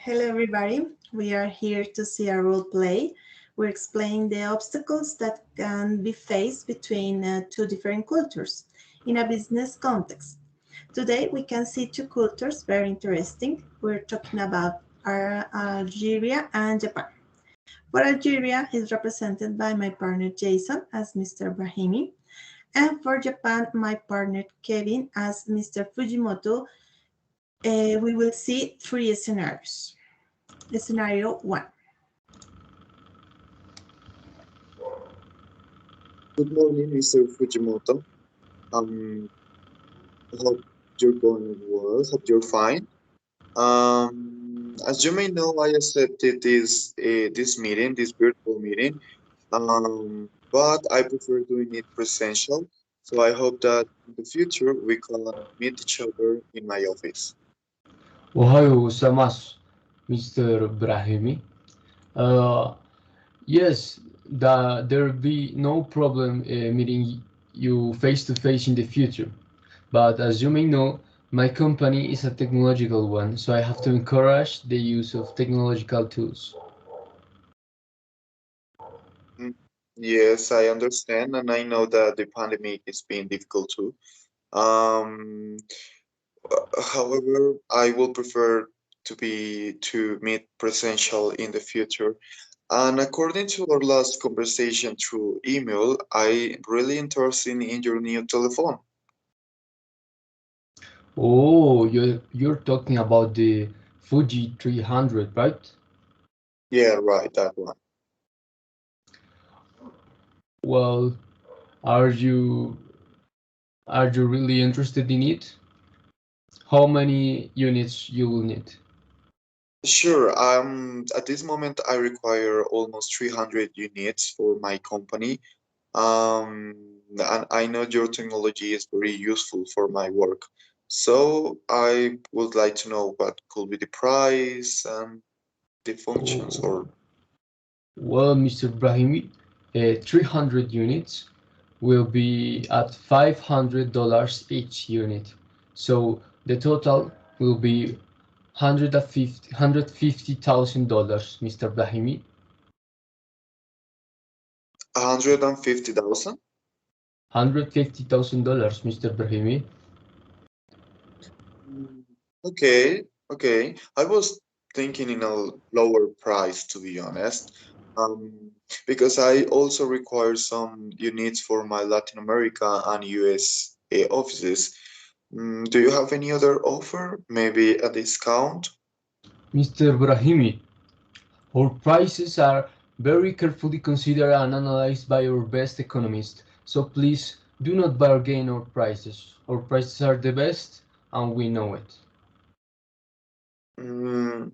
Hello everybody, we are here to see a role play. We're explaining the obstacles that can be faced between two different cultures in a business context. Today we can see two cultures, very interesting. We're talking about Algeria and Japan. For Algeria is represented by my partner Jason as Mr. Brahimi, and for Japan my partner Kevin as Mr. Fujimoto. We will see three scenarios. Scenario 1. Good morning, Mr. Fujimoto. Hope you're going well. Hope you're fine. As you may know, I accepted this meeting, this virtual meeting. But I prefer doing it presential. So I hope that in the future we can meet each other in my office. Ohio gozaimasu, Mr. Brahimi. Uh, yes, there'll be no problem meeting you face to face in the future. But as you may know, my company is a technological one, so I have to encourage the use of technological tools. Mm, Yes, I understand, and I know that the pandemic is being difficult too. Um, However, I will prefer to meet presential in the future. And according to our last conversation through email, I'm really interested in your new telephone. Oh, you're talking about the Fuji 300, right? Yeah, right, that one. Well, are you are you really interested in it? How many units you will need? Sure. At this moment, I require almost 300 units for my company. And I know your technology is very useful for my work. So I would like to know what could be the price and the functions Oh, or well, Mr. Brahimi, 300 units will be at $500 each unit. So the total will be $150,000, Mr. Brahimi. $150,000. $150,000, Mr. Brahimi. Mm, Okay, okay. I was thinking in a lower price, to be honest, because I also require some units for my Latin America and US offices. Do you have any other offer? Maybe a discount? Mr. Brahimi, our prices are very carefully considered and analyzed by our best economists, so please do not bargain our prices. Our prices are the best, and we know it.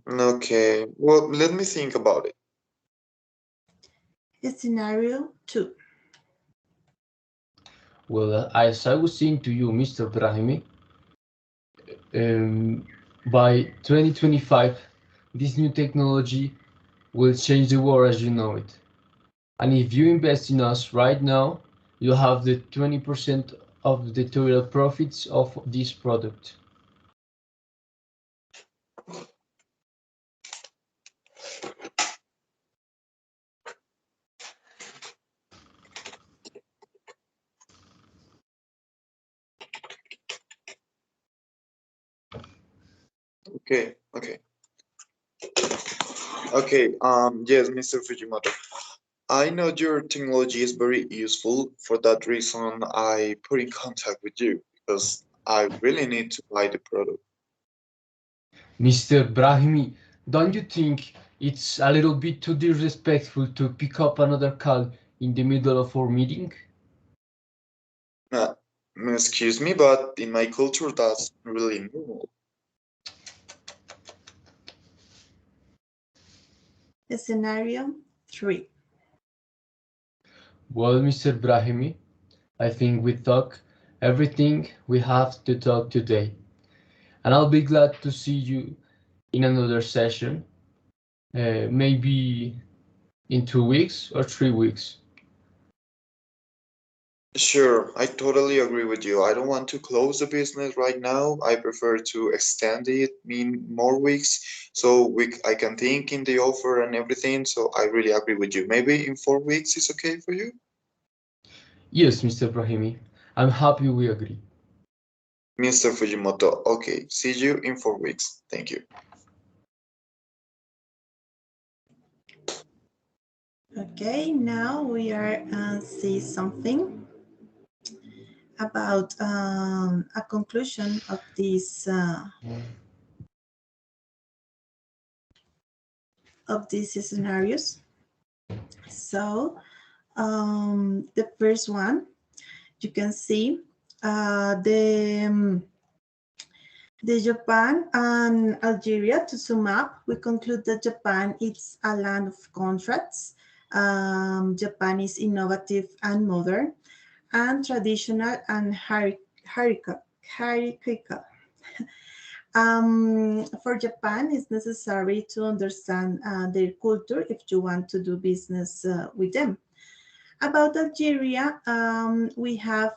Okay. Well, let me think about it. Scenario 2. Well, as I was saying to you, Mr. Brahimi, um, by 2025, this new technology will change the world as you know it. And if you invest in us right now, you'll have the 20% of the total profits of this product. Okay, okay. Okay, yes, Mr. Fujimoto. I know your technology is very useful. For that reason, I put in contact with you because I really need to buy the product. Mr. Brahimi, don't you think it's a little bit too disrespectful to pick up another call in the middle of our meeting? Uh, Excuse me, but in my culture, that's really normal. Scenario 3. Well, Mr. Brahimi, I think we talk everything we have to talk today. And I'll be glad to see you in another session, maybe in 2 weeks or 3 weeks. Sure, I totally agree with you. I don't want to close the business right now. I prefer to extend it in more weeks so I can think in the offer and everything. So I really agree with you. Maybe in 4 weeks is okay for you? Yes, Mr. Brahimi. I'm happy we agree. Mr. Fujimoto, okay. See you in 4 weeks. Thank you. Okay, now we are see something about a conclusion of these scenarios. So the first one, you can see the Japan and Algeria. To sum up, we conclude that Japan is a land of contracts. Japan is innovative and modern, and traditional and hierarchical. For Japan, it's necessary to understand their culture if you want to do business with them. About Algeria, we have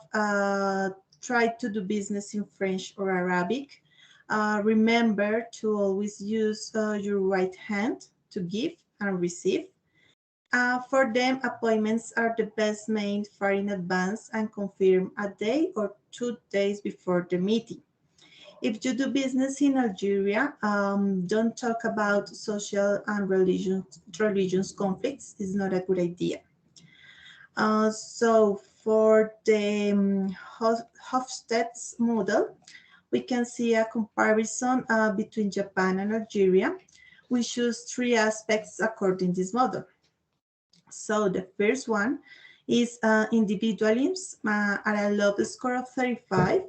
tried to do business in French or Arabic. Remember to always use your right hand to give and receive. For them, appointments are the best made far in advance and confirmed a day or 2 days before the meeting. If you do business in Algeria, don't talk about social and religious conflicts. It's not a good idea. So for the Hofstede model, we can see a comparison between Japan and Algeria. We choose three aspects according to this model. So the first one is individualism at a low score of 35.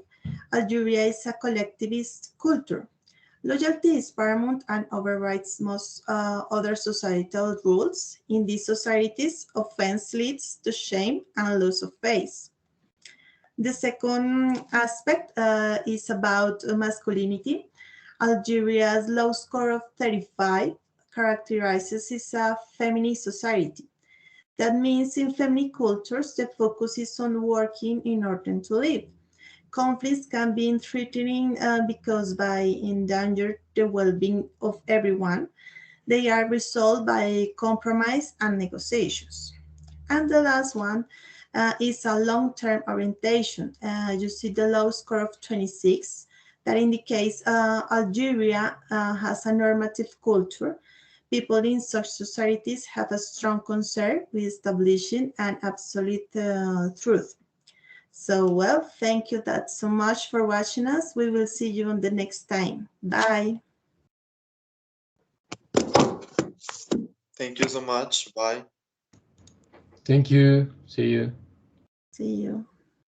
Algeria is a collectivist culture. Loyalty is paramount and overrides most other societal rules. In these societies, offense leads to shame and loss of face. The second aspect is about masculinity. Algeria's low score of 35 characterizes as a feminist society. That means in feminine cultures, the focus is on working in order to live. Conflicts can be threatening because by endanger the well-being of everyone, they are resolved by compromise and negotiations. And the last one is a long-term orientation. You see the low score of 26. That indicates Algeria has a normative culture. People in such societies have a strong concern with establishing an absolute truth. So, well, thank you that so much for watching us. We will see you on the next time. Bye. Thank you so much. Bye. Thank you. See you. See you.